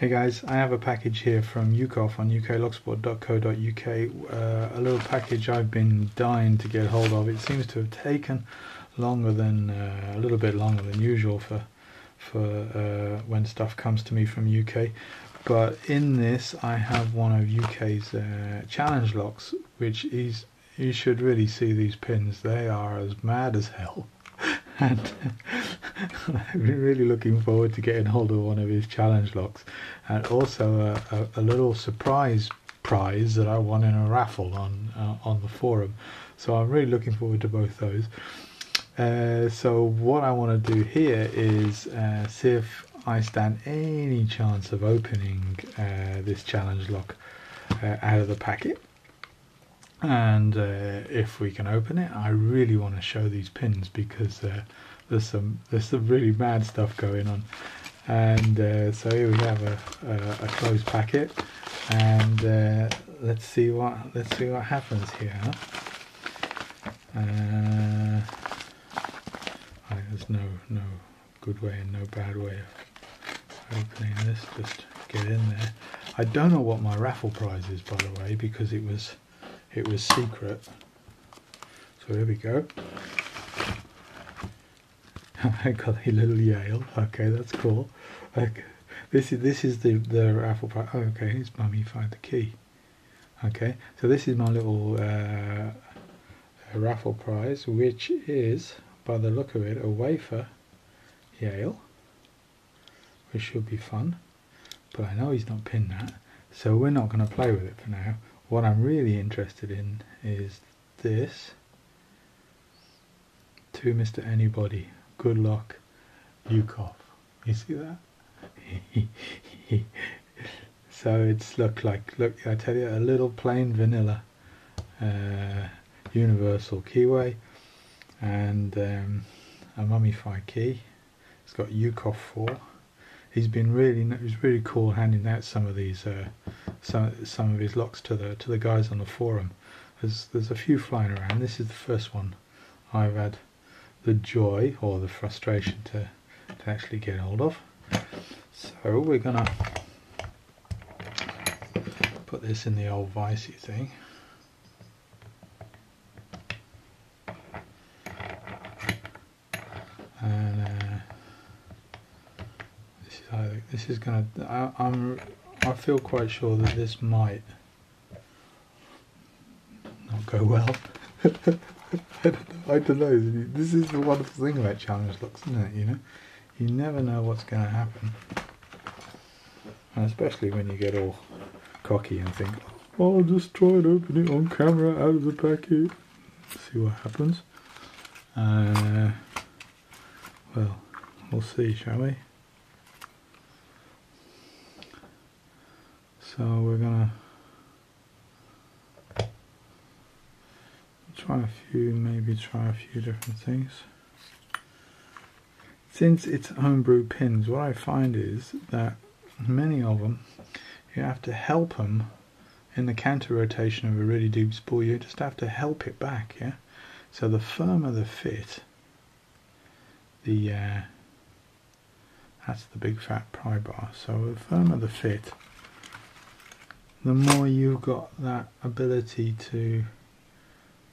Hey guys, I have a package here from Ucof on uklocksport.co.uk, a little package I've been dying to get hold of. It seems to have taken longer than, a little bit longer than usual for when stuff comes to me from UK. But in this I have one of UK's challenge locks, which is, you should really see these pins. They are as mad as hell. And I've been really looking forward to getting hold of one of his challenge locks, and also a little surprise prize that I won in a raffle on the forum. So I'm really looking forward to both those. So what I want to do here is see if I stand any chance of opening this challenge lock out of the packet. And if we can open it, I really want to show these pins because there's some really mad stuff going on. And so here we have a closed packet, and let's see what happens here. There's no good way and no bad way of opening this. Just get in there. I don't know what my raffle prize is, by the way, because it was secret. So here we go. I got a little Yale. Okay, that's cool. Okay. This is the raffle prize. Oh, okay, it's mummified the key. Okay, so this is my little raffle prize, which is, by the look of it, a wafer Yale, which should be fun. But I know he's not pinned that, so we're not going to play with it for now. What I'm really interested in is this. To Mr. Anybody, good luck, Ucof. You see that? So it's look, I tell you, a little plain vanilla universal keyway, and a mummified key. It's got Ucof 4. He's really cool handing out some of these some of his locks to the guys on the forum. There's a few flying around. This is the first one I've had the joy or the frustration to actually get hold of. So we're gonna put this in the old vicey thing. And this is gonna. I feel quite sure that this might not go well. I don't know. This is the wonderful thing about challenge locks, isn't it? You know, you never know what's going to happen, and especially when you get all cocky and think, "Oh, I'll just try and open it on camera out of the packet, see what happens." Well, we'll see, shall we? So we're gonna try a few different things. Since it's homebrew pins, what I find is that many of them, you have to help them in the counter rotation of a really deep spool. You just have to help it back, yeah. So the firmer the fit, that's the big fat pry bar. So the firmer the fit, the more you've got that ability to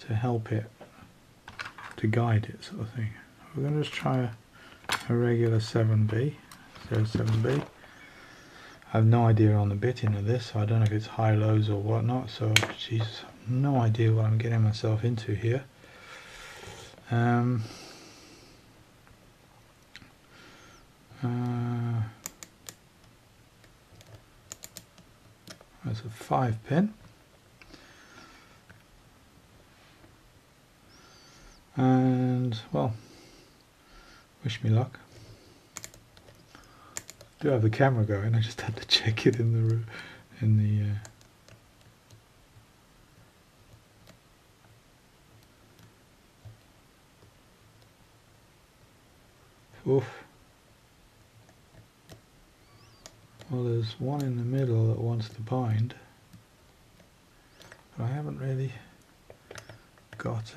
help it, to guide it, sort of thing. We're going to just try a regular 7B, 07B. I have no idea on the bitting of this, so I don't know if it's high lows or whatnot, so Jesus, no idea what I'm getting myself into here. That's a 5 pin. And well, wish me luck. I do have the camera going. I just had to check it in the oof. Well, there's one in the middle that wants to bind, but I haven't really got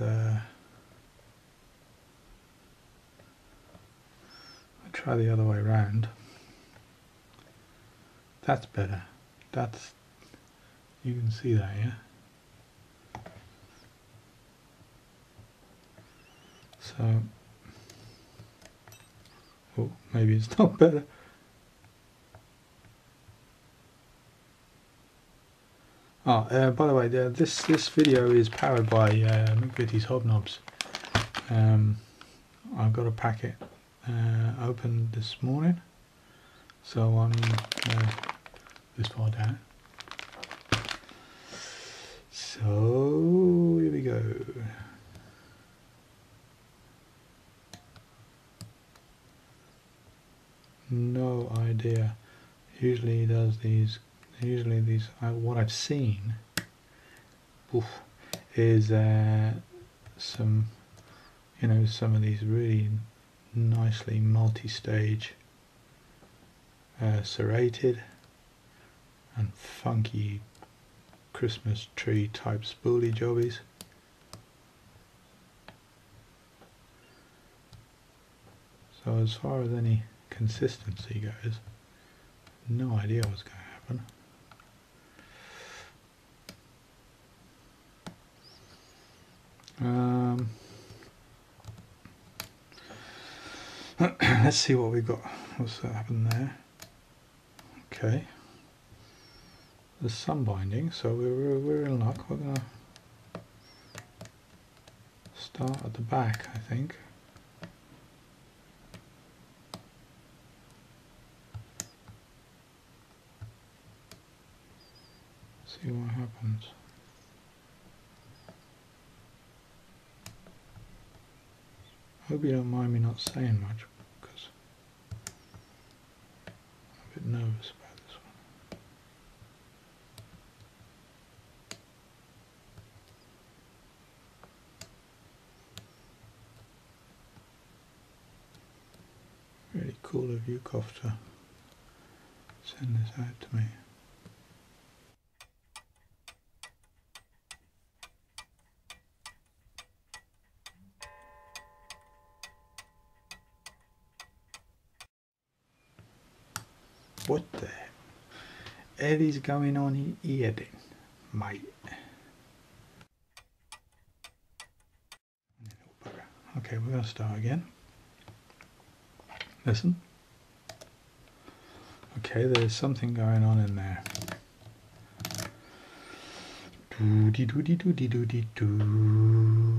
try the other way round. That's better. That's, you can see that, yeah? So, oh, maybe it's not better. Oh, by the way, this video is powered by McVitie's Hobnobs. I've got a packet opened this morning, so I'm this far down. So here we go. No idea. Usually he does these. Usually these. What I've seen is some, you know, some of these really nicely multi-stage, serrated and funky Christmas tree type spoolie jobbies. So as far as any consistency goes, no idea what's going to happen. Let's see what we've got. What's happened there? Okay, there's some binding, so we're in luck. We're gonna start at the back, I think. See what happens. Hope you don't mind me not saying much, because I'm a bit nervous about this one. Really cool of Ucof to send this out to me. What the hell is going on here then, mate? Okay, we're going to start again. Listen. Okay, there's something going on in there. Doody doody doody doody doo.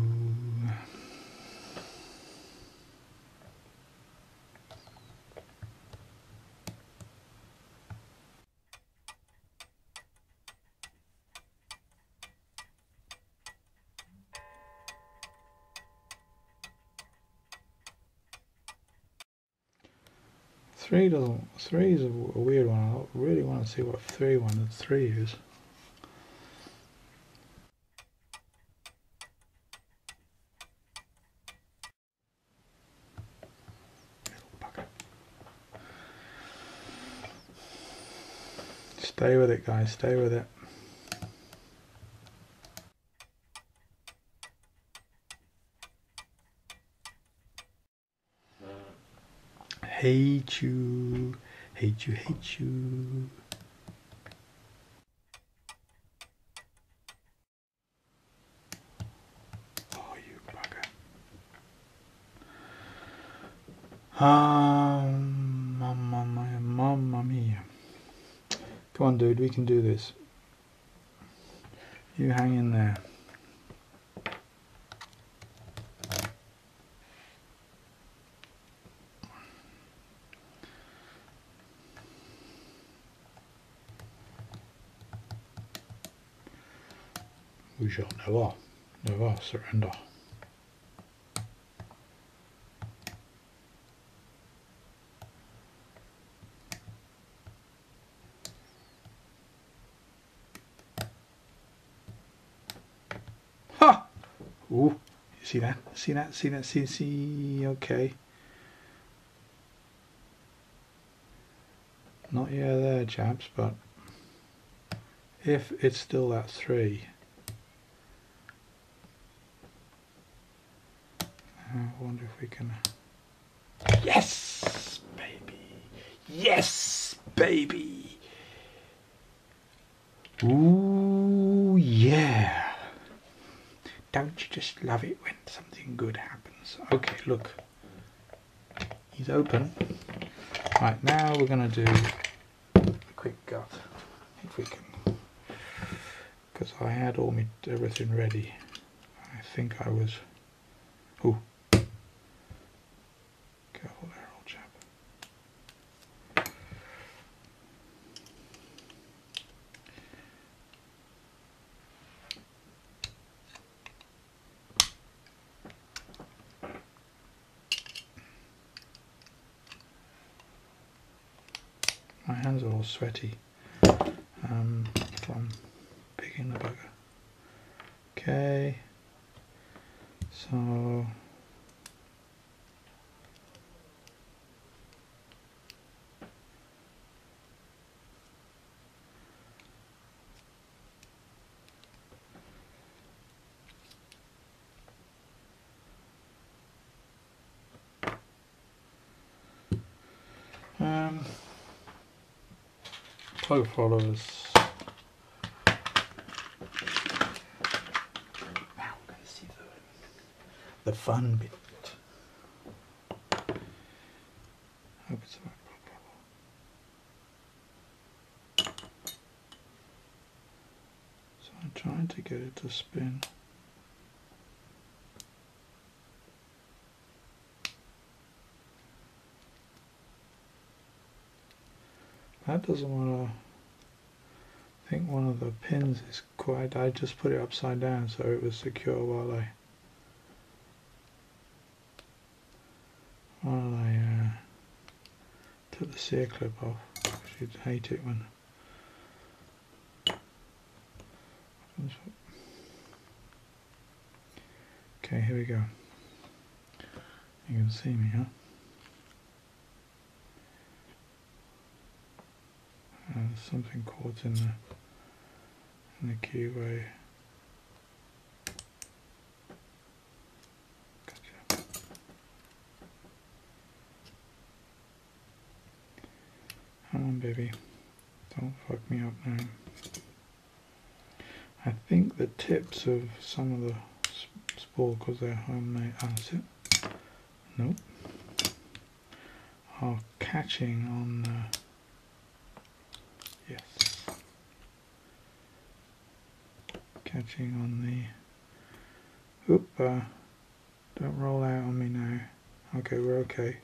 Three is a weird one. I really want to see what 3 is. Stay with it, guys, stay with it. Hate you, hate you, hate you. Oh, you bugger. Mamma mia. Come on, dude, we can do this. You hang in there. We shall never surrender. Ha! Ooh, you see that? See that? See that? See, okay. Not yet there, chaps, but if it's still that 3, I wonder if we can... Yes, baby! Yes, baby! Ooh, yeah. Don't you just love it when something good happens? Okay, look. He's open. Right, now we're going to do a quick gut. If we can. Because I had everything ready. I think I was... Ooh. Careful there, old chap. My hands are all sweaty from picking the bugger. Okay, so plug followers. Now we're going to see the fun bit. Hope it's the right plug. So I'm trying to get it to spin. That doesn't want to... I think one of the pins is quite... I just put it upside down so it was secure while I took the sear clip off. You'd hate it when... Okay, here we go. You can see me, huh? There's something caught in the keyway. Gotcha. Come on, baby. Don't fuck me up now. I think the tips of some of the spool, because they're homemade, that's it. Nope. Are catching on yes. Catching on the oop, don't roll out on me now. Okay, we're okay.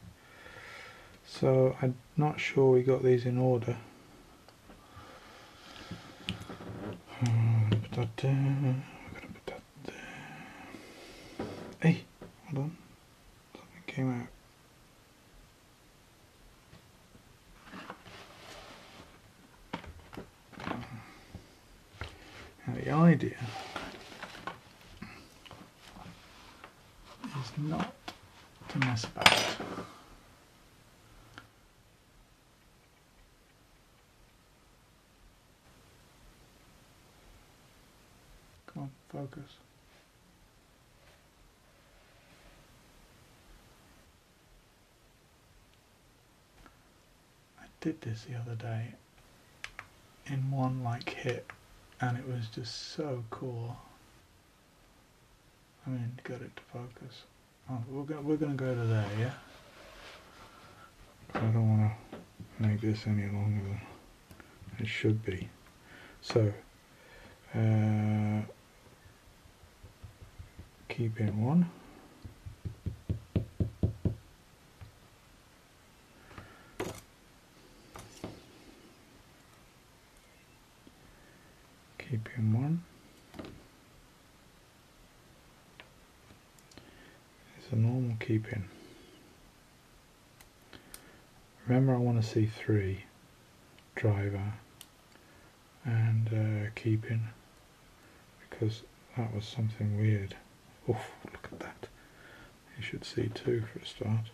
So I'm not sure we got these in order. Put that there. We're gonna put that there. Hey, hold on. Something came out. Now the idea is not to mess about. Come on, focus. I did this the other day in one hit, and it was just so cool. I mean, got it to focus. Oh, we're gonna go to there, yeah. I don't want to make this any longer than it should be. So, keep in one. Keep in one. It's a normal keep in. Remember, I want to see 3 driver and keep in, because that was something weird. Oof, look at that. You should see 2 for a start.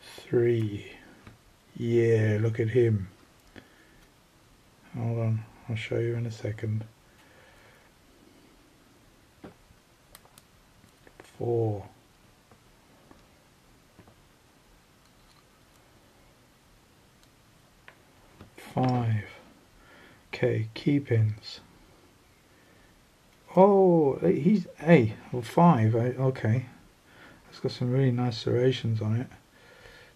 3. Yeah, look at him. Hold on, I'll show you in a second. 4. 5. 5. Okay, key pins. Oh, he's 5. Okay, it's got some really nice serrations on it.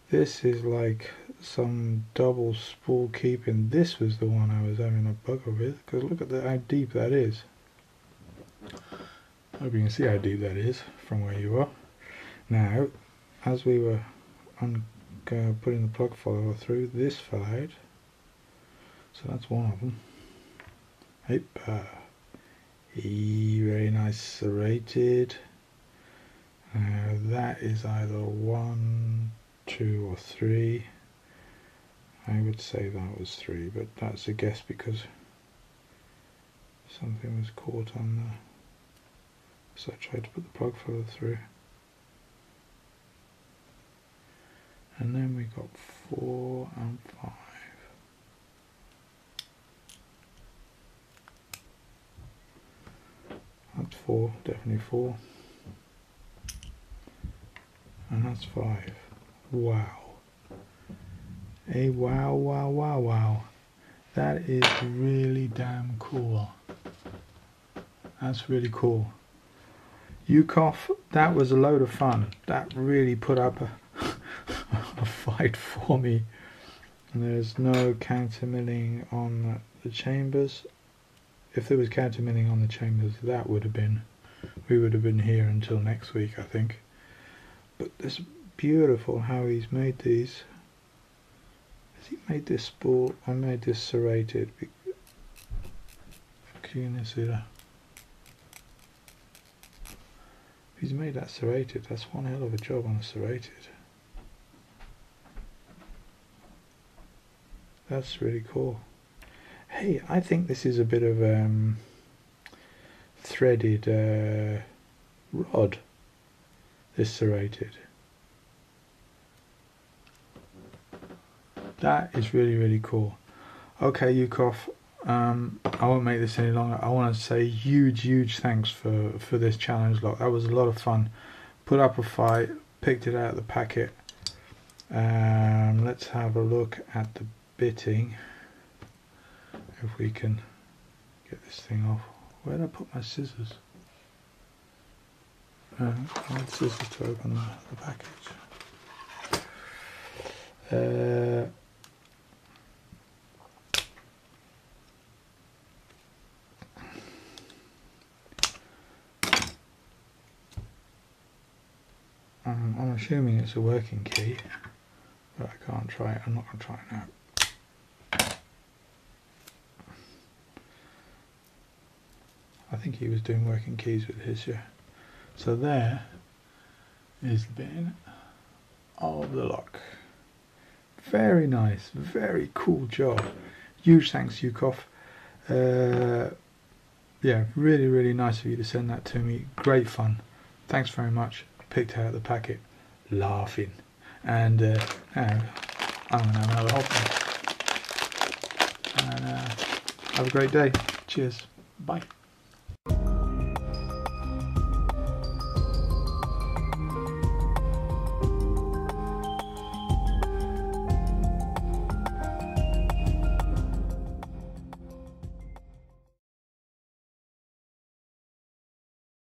This is like some double spool key pin. This was the one I was having a bugger with, because look at how deep that is. I hope you can see how deep that is from where you are. Now, as we were putting the plug follower through, this fell out. So that's one of them. Very nice serrated. That is either 1, 2 or 3. I would say that was 3, but that's a guess because something was caught on the... So I tried to put the plug follower through. And then we got 4 and 5. That's 4, definitely 4. And that's 5. Wow. Wow. That is really damn cool. That's really cool. Ucof, that was a load of fun. That really put up a fight for me. And there's no countermilling on the chambers. If there was countermilling on the chambers, that would have been, we would have been here until next week, I think. But it's beautiful how he's made these. Has he made this spool? I made this serrated. Can you see that? If he's made that serrated, that's one hell of a job on a serrated. That's really cool. Hey, I think this is a bit of threaded rod, this serrated. That is really cool. Okay, Ucof, I won't make this any longer. I want to say huge thanks for this challenge lock. That was a lot of fun. Put up a fight, picked it out of the packet. Let's have a look at the bitting. If we can get this thing off. Where did I put my scissors? I need scissors to open the package. I'm assuming it's a working key, but I can't try it. I'm not going to try it now. I think he was doing working keys with his, yeah. So there is the bin of the lock. Very nice, very cool job. Huge thanks, Ucof. Yeah, really nice of you to send that to me. Great fun. Thanks very much. Picked out the packet, laughing. And now I'm going to have another hop. And have a great day. Cheers. Bye.